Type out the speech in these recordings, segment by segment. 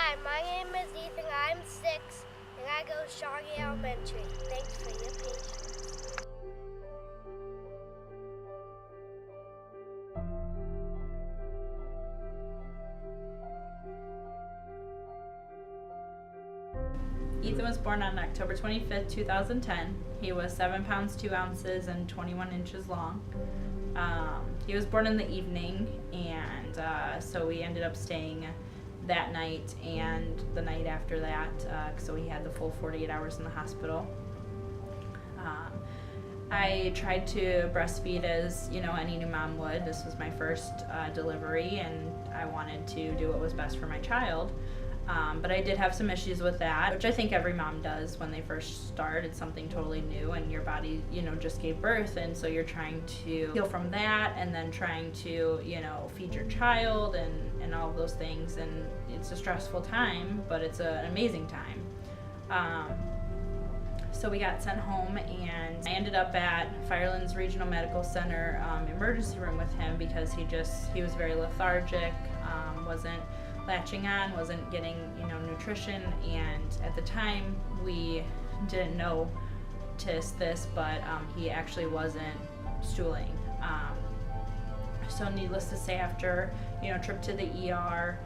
Hi, my name is Ethan. I'm 6, and I go to Shawnee Elementary. Thanks for your patience. Ethan was born on October 25th, 2010. He was 7 pounds 2 ounces and 21 inches long. He was born in the evening, and so we ended up staying that night and the night after that, so he had the full 48 hours in the hospital. I tried to breastfeed as any new mom would. This was my first delivery, and I wanted to do what was best for my child. But I did have some issues with that, which I think every mom does when they first start. It's something totally new, and your body, just gave birth, and so you're trying to heal from that, and then trying to, feed your child and all of those things. And it's a stressful time, but it's an amazing time. So we got sent home, and I ended up at Firelands Regional Medical Center emergency room with him because he was very lethargic, wasn't latching on, wasn't getting nutrition, and at the time we didn't notice this, but he actually wasn't stooling. So needless to say, after trip to the ER,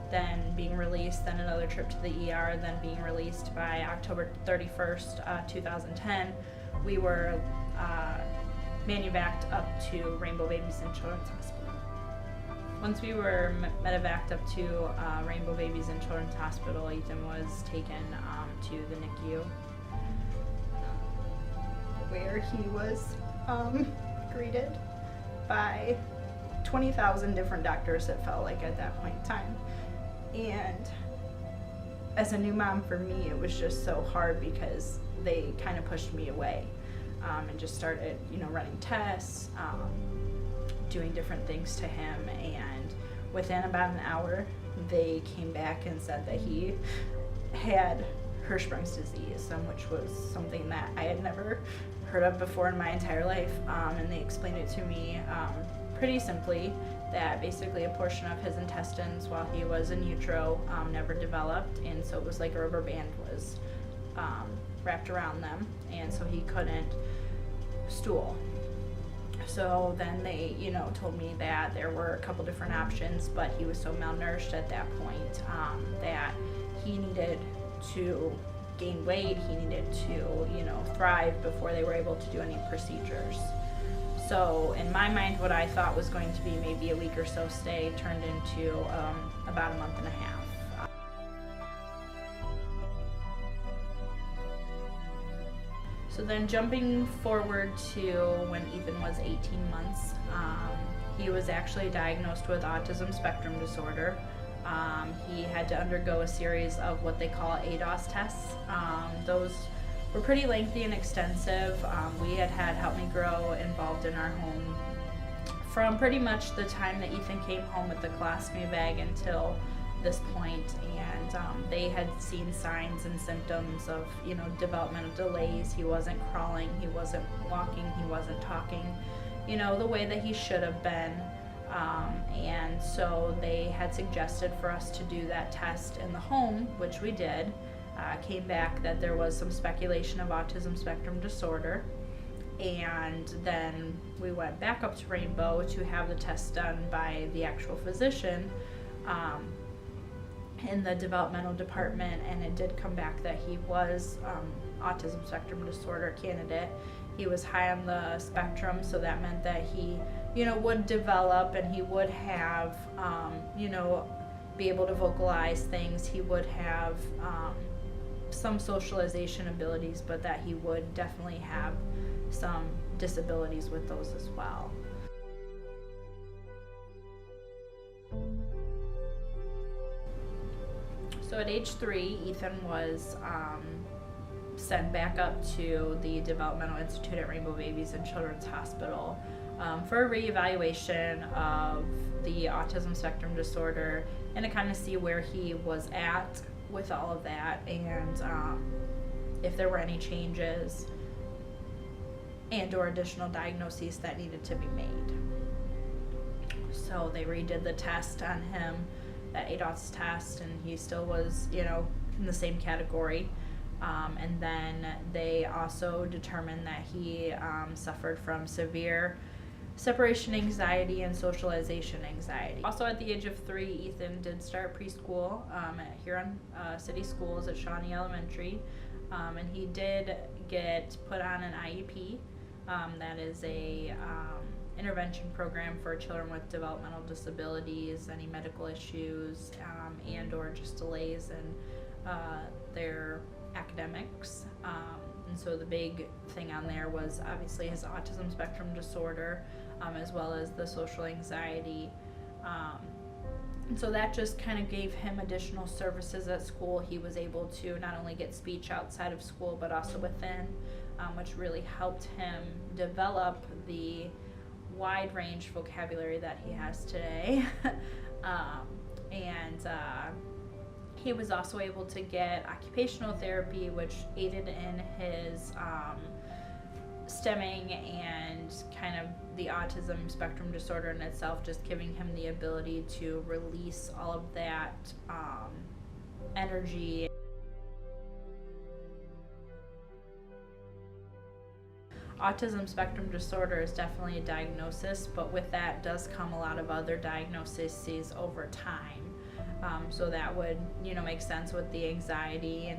then being released, then another trip to the ER, then being released by October 31st, 2010, we were medevaced up to Rainbow Babies and Children's Hospital. Once we were medevaced up to Rainbow Babies and Children's Hospital, Ethan was taken to the NICU, where he was greeted by 20,000 different doctors, it felt like at that point in time. And as a new mom, for me, it was just so hard because they kind of pushed me away, and just started running tests, doing different things to him, and within about an hour they came back and said that he had Hirschsprung's disease, which was something that I had never heard of before in my entire life, and they explained it to me pretty simply, that basically a portion of his intestines while he was in utero never developed, and so it was like a rubber band was wrapped around them, and so he couldn't stool. So then they, told me that there were a couple different options, but he was so malnourished at that point that he needed to gain weight, he needed to, thrive before they were able to do any procedures. So in my mind, what I thought was going to be maybe a week or so stay turned into about a month and a half. So then jumping forward to when Ethan was 18 months, he was actually diagnosed with autism spectrum disorder. He had to undergo a series of what they call ADOS tests. Those were pretty lengthy and extensive. We had Help Me Grow involved in our home from pretty much the time that Ethan came home with the colostomy bag until this point, and they had seen signs and symptoms of developmental delays. He wasn't crawling, he wasn't walking, he wasn't talking the way that he should have been, and so they had suggested for us to do that test in the home, which we did. Came back that there was some speculation of autism spectrum disorder, and then we went back up to Rainbow to have the test done by the actual physician in the developmental department, and it did come back that he was autism spectrum disorder candidate. He was high on the spectrum, so that meant that he would develop, and he would have be able to vocalize things. He would have some socialization abilities, but that he would definitely have some disabilities with those as well. So at age 3, Ethan was sent back up to the Developmental Institute at Rainbow Babies and Children's Hospital for a reevaluation of the autism spectrum disorder, and to kind of see where he was at with all of that, and if there were any changes and or additional diagnoses that needed to be made. So they redid the test on him that ADOS test, and he still was, in the same category. And then they also determined that he suffered from severe separation anxiety and socialization anxiety. Also, at the age of 3, Ethan did start preschool at Huron City Schools at Shawnee Elementary, and he did get put on an IEP. That is a intervention program for children with developmental disabilities, any medical issues, and or just delays in their academics. And so the big thing on there was obviously his autism spectrum disorder, as well as the social anxiety. And so that just kind of gave him additional services at school. He was able to not only get speech outside of school, but also within, which really helped him develop the wide range vocabulary that he has today. He was also able to get occupational therapy, which aided in his stemming and kind of the autism spectrum disorder in itself, just giving him the ability to release all of that energy. Autism spectrum disorder is definitely a diagnosis, but with that does come a lot of other diagnoses over time. So that would, make sense with the anxiety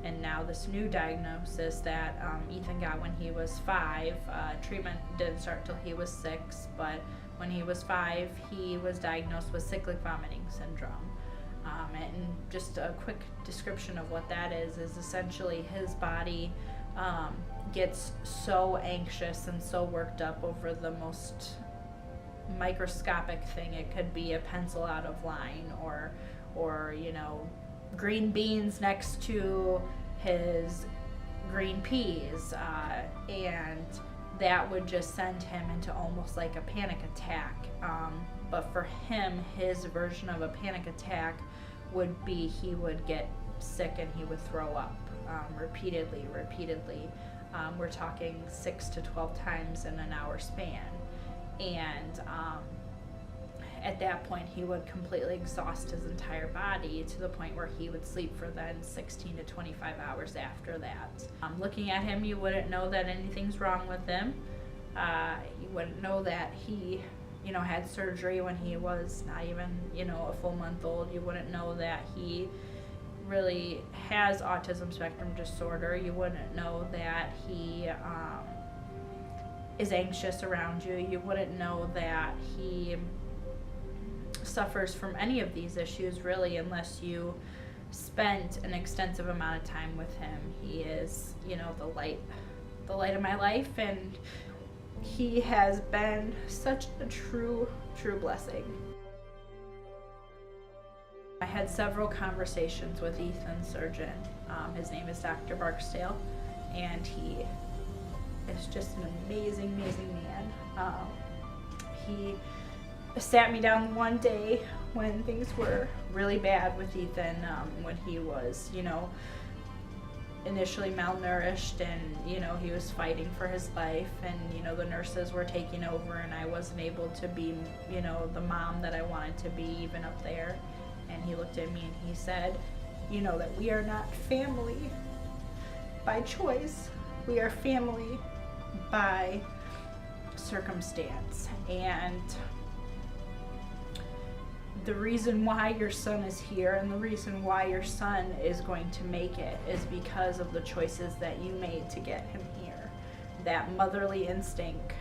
and now this new diagnosis that Ethan got when he was 5. Treatment didn't start till he was 6, but when he was 5, he was diagnosed with cyclic vomiting syndrome. And just a quick description of what that is essentially his body gets so anxious and so worked up over the most microscopic thing. It could be a pencil out of line or green beans next to his green peas, and that would just send him into almost like a panic attack. But for him, his version of a panic attack would be he would get sick and he would throw up repeatedly. We're talking 6 to 12 times in an hour span. And at that point, he would completely exhaust his entire body to the point where he would sleep for then 16 to 25 hours after that. Looking at him, you wouldn't know that anything's wrong with him. You wouldn't know that he, had surgery when he was not even, a full month old. You wouldn't know that he really has autism spectrum disorder. You wouldn't know that he is anxious around you. You wouldn't know that he suffers from any of these issues really unless you spent an extensive amount of time with him. He is, the light of my life, and he has been such a true blessing. I had several conversations with Ethan's surgeon. His name is Dr. Barksdale, and he is just an amazing man. He sat me down one day when things were really bad with Ethan, when he was, initially malnourished, and, he was fighting for his life, and, the nurses were taking over, and I wasn't able to be, the mom that I wanted to be even up there. And he looked at me and he said, that we are not family by choice. We are family by circumstance. And the reason why your son is here and the reason why your son is going to make it is because of the choices that you made to get him here. That motherly instinct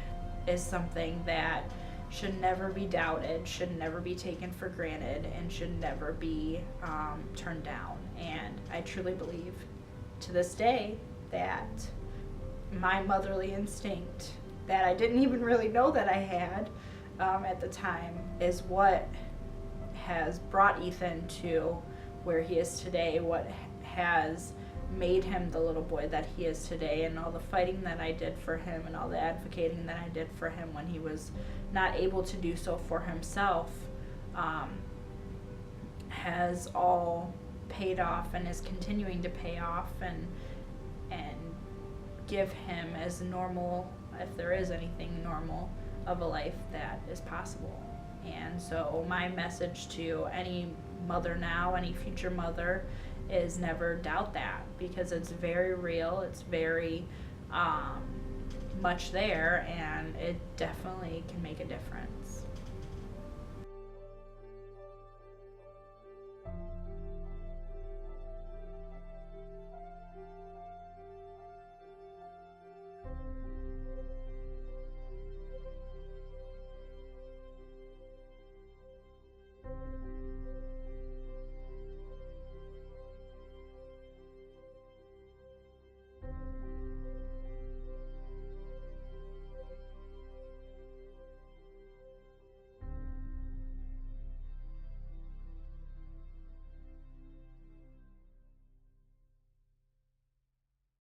is something that should never be doubted, should never be taken for granted, and should never be turned down. And I truly believe to this day that my motherly instinct that I didn't even really know that I had at the time is what has brought Ethan to where he is today, what has made him the little boy that he is today, and all the fighting that I did for him and all the advocating that I did for him when he was not able to do so for himself has all paid off and is continuing to pay off and give him as normal, if there is anything normal, of a life that is possible. And so my message to any mother now, any future mother, is never doubt that, because it's very real, it's very much there, and it definitely can make a difference.